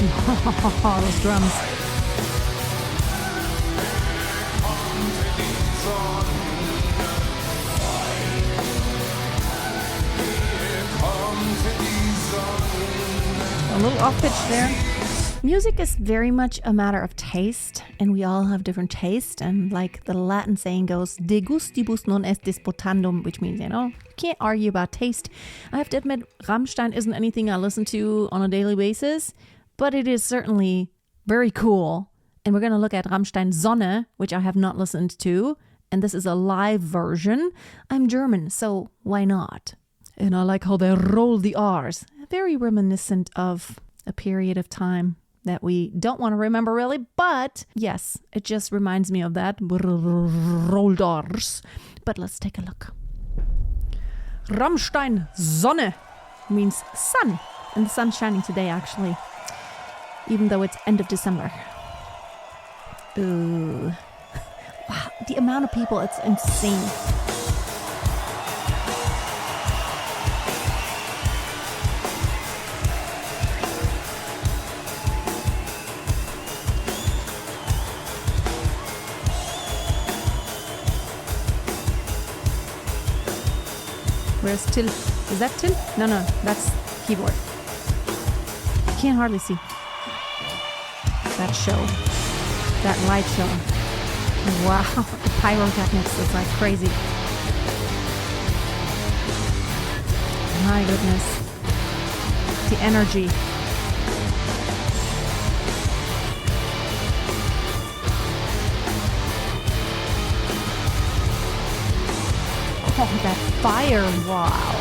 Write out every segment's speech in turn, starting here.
Those drums. A little off pitch there. Music is very much a matter of taste, and we all have different taste. And like the Latin saying goes, de gustibus non est disputandum, which means, you can't argue about taste. I have to admit, Rammstein isn't anything I listen to on a daily basis, but it is certainly very cool. And we're going to look at Rammstein Sonne, which I have not listened to. And this is a live version. I'm German, so why not? And I like how they roll the R's. Very reminiscent of a period of time that we don't want to remember really, but yes, it just reminds me of that. Rolled R's. But let's take a look. Rammstein Sonne means sun. And the sun's shining today, actually. Even though it's end of December. Ooh. Wow, the amount of people, it's insane. Where's Till? Is that Till? No, that's keyboard. You can't hardly see. That show. That light show. Wow, the pyrotechnics is like crazy. My goodness. The energy. Oh, that fire, wow.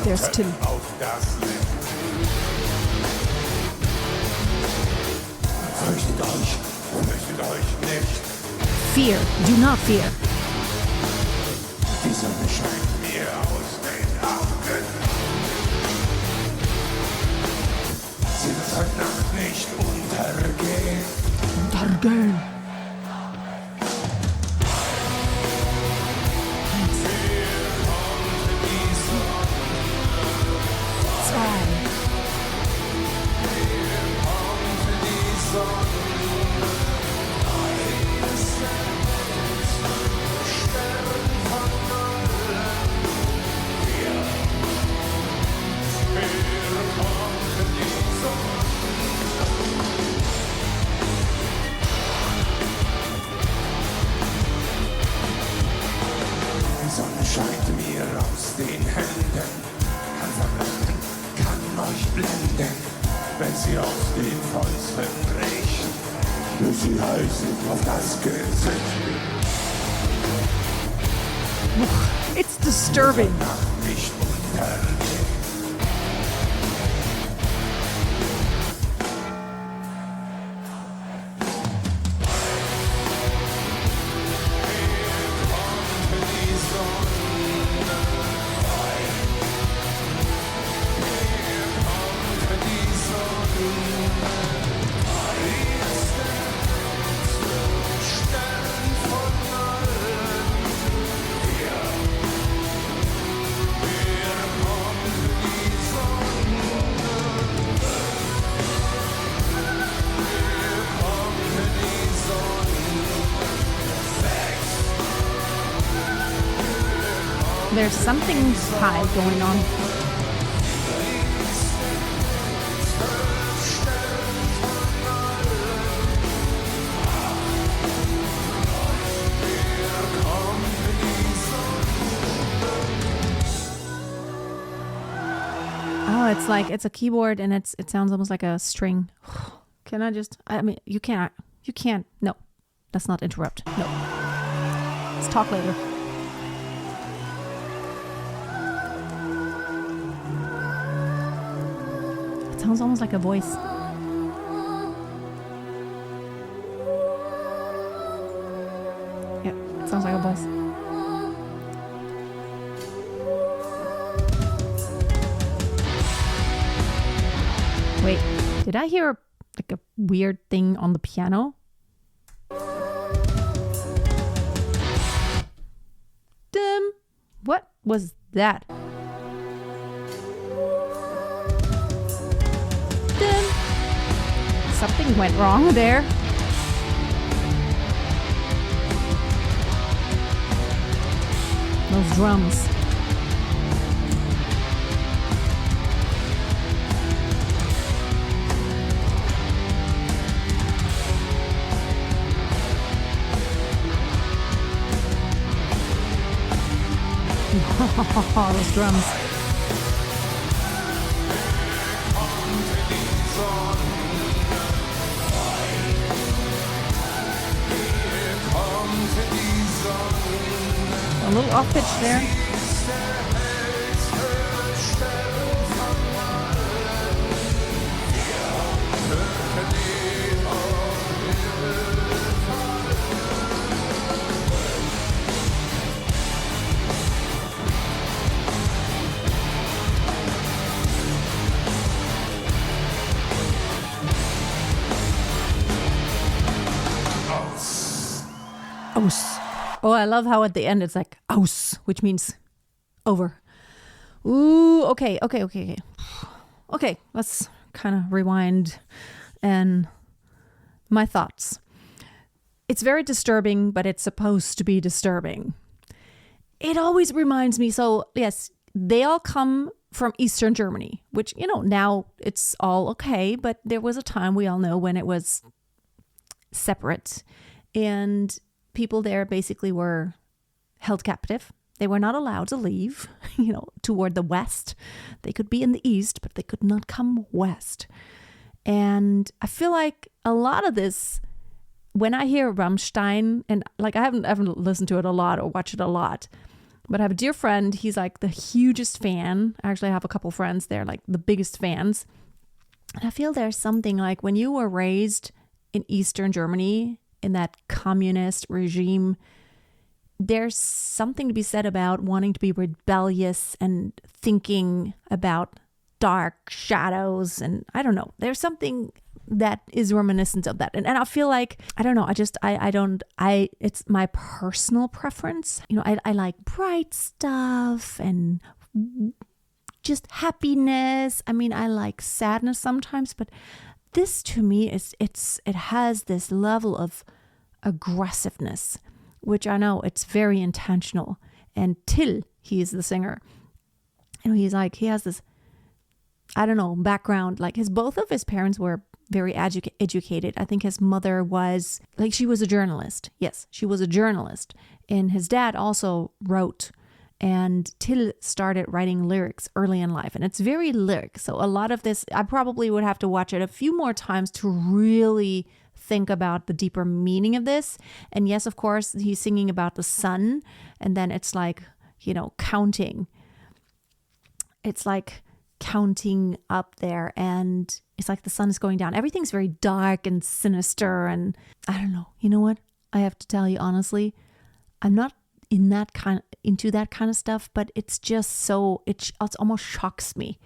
There's Tim. Fear, do not fear. Untergehen. Scheint mir aus den Händen, kann verblenden, kann euch blenden, wenn sie aus den Fäusten bricht, bis sie heißen auf das Gesicht. It's disturbing. Nicht untergehen. There's something high going on. Oh, it's like it's a keyboard and it sounds almost like a string. You can't. No, let's not interrupt. No. Let's talk later. Sounds almost like a voice. Yeah, it sounds like a voice. Wait, did I hear like a weird thing on the piano? What was that? something went wrong there. Those drums. Those drums. A little off pitch there. Aus. Oh, I love how at the end it's like aus, which means over. Ooh, okay. Okay, let's kind of rewind and my thoughts. It's very disturbing, but it's supposed to be disturbing. It always reminds me, so yes, they all come from Eastern Germany, which, now it's all okay, but there was a time we all know when it was separate, and people there basically were held captive. They were not allowed to leave, toward the west. They could be in the east, but they could not come west. And I feel like a lot of this, when I hear Rammstein, and like I haven't listened to it a lot or watched it a lot, but I have a dear friend, he's like the hugest fan. Actually, I have a couple friends, they're like the biggest fans. And I feel there's something like when you were raised in Eastern Germany, in that communist regime, there's something to be said about wanting to be rebellious and thinking about dark shadows. And I don't know, there's something that is reminiscent of that. And I feel like, I don't know, it's my personal preference. I like bright stuff and just happiness. I mean, I like sadness sometimes, but this to me it has this level of aggressiveness, which I know it's very intentional. And Till, he is the singer, he has this, I don't know, background. Like both of his parents were very educated. I think his mother was she was a journalist. Yes, she was a journalist, and his dad also wrote. And Till started writing lyrics early in life, and it's very lyric. So a lot of this, I probably would have to watch it a few more times to really think about the deeper meaning of this. And yes, of course, he's singing about the sun, and then it's like, counting. It's like counting up there, and it's like the sun is going down. Everything's very dark and sinister, and I don't know. You know what? I have to tell you honestly, I'm not into that kind of stuff, but it's just so it almost shocks me.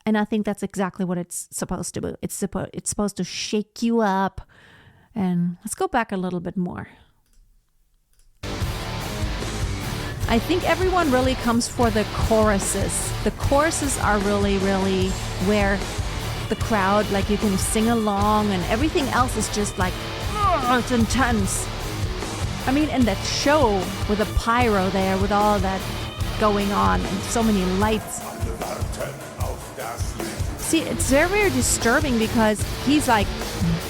And I think that's exactly what it's supposed to do. It's supposed to shake you up. And let's go back a little bit more. I think everyone really comes for the choruses. The choruses are really, really where the crowd, like you can sing along, and everything else is just like, it's intense. I mean, and that show with the pyro there, with all that going on and so many lights. See, it's very, very disturbing because he's like,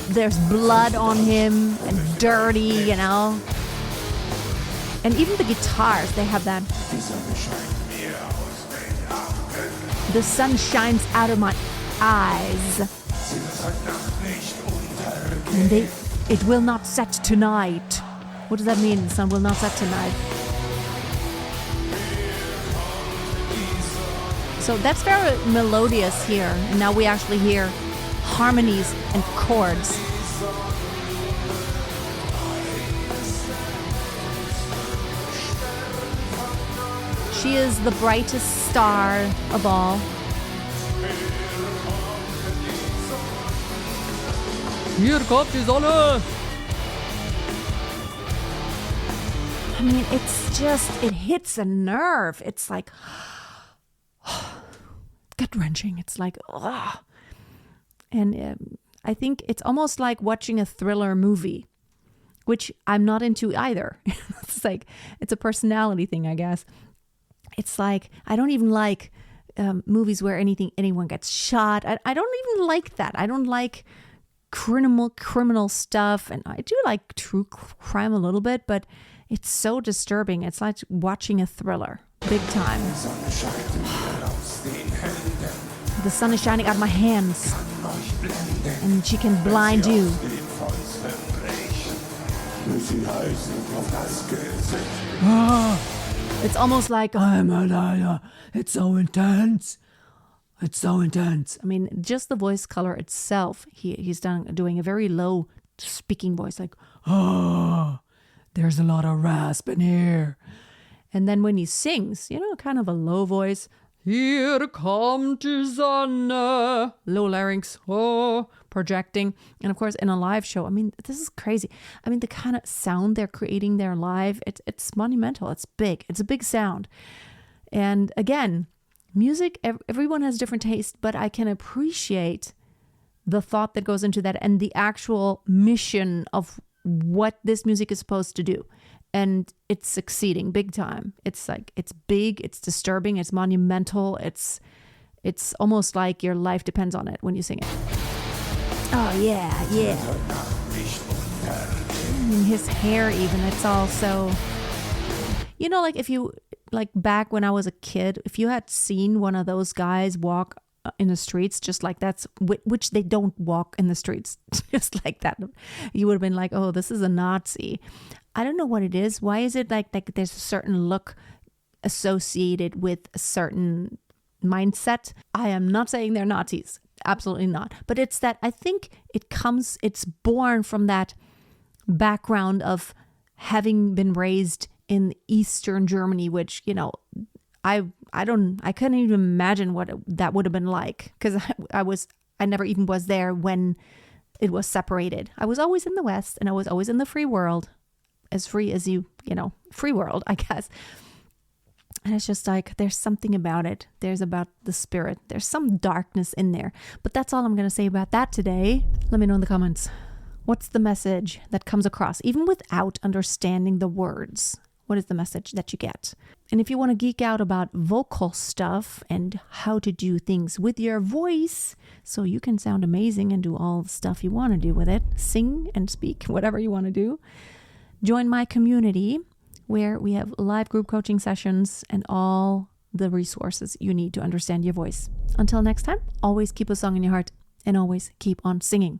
there's blood on him and dirty, And even the guitars, they have that. The sun shines out of my eyes. And it will not set tonight. What does that mean? The sun will not set tonight. So that's very melodious here. And now we actually hear harmonies and chords. She is the brightest star of all. Hier kommt die Sonne! I mean, it's just, it hits a nerve. It's like, gut-wrenching. It's like, oh. And I think it's almost like watching a thriller movie, which I'm not into either. It's a personality thing, I guess. It's like, I don't even like movies where anyone gets shot. I don't even like that. I don't like criminal stuff. And I do like true crime a little bit, but it's so disturbing. It's like watching a thriller, big time. The sun is shining out of my hands, and she can blind you. It's almost like, I'm a liar. It's so intense. It's so intense. I mean, just the voice color itself, he's doing a very low speaking voice, like, there's a lot of rasp in here. And then when he sings, kind of a low voice, here come to Sonne, low larynx, projecting. And of course, in a live show, I mean, this is crazy. I mean, the kind of sound they're creating there live, it's monumental. It's big. It's a big sound. And again, music, everyone has different taste, but I can appreciate the thought that goes into that and the actual mission of what this music is supposed to do. And it's succeeding big time. It's like, it's big, it's disturbing, it's monumental. It's almost like your life depends on it when you sing it. Oh, yeah. And his hair even, it's all so, like if you, like back when I was a kid, if you had seen one of those guys walk in the streets, just like that's, which they don't walk in the streets, just like that, you would have been like, oh, this is a Nazi. I don't know what it is. Why is it like there's a certain look associated with a certain mindset? I am not saying they're Nazis. Absolutely not. But it's that I think it's born from that background of having been raised in Eastern Germany, which, I couldn't even imagine what that would have been like, because I never even was there when it was separated. I was always in the West, and I was always in the free world, as free as free world, I guess. And it's just like, there's something about it. There's about the spirit. There's some darkness in there. But that's all I'm going to say about that today. Let me know in the comments. What's the message that comes across, even without understanding the words? What is the message that you get? And if you want to geek out about vocal stuff and how to do things with your voice so you can sound amazing and do all the stuff you want to do with it, sing and speak, whatever you want to do, join my community where we have live group coaching sessions and all the resources you need to understand your voice. Until next time, always keep a song in your heart and always keep on singing.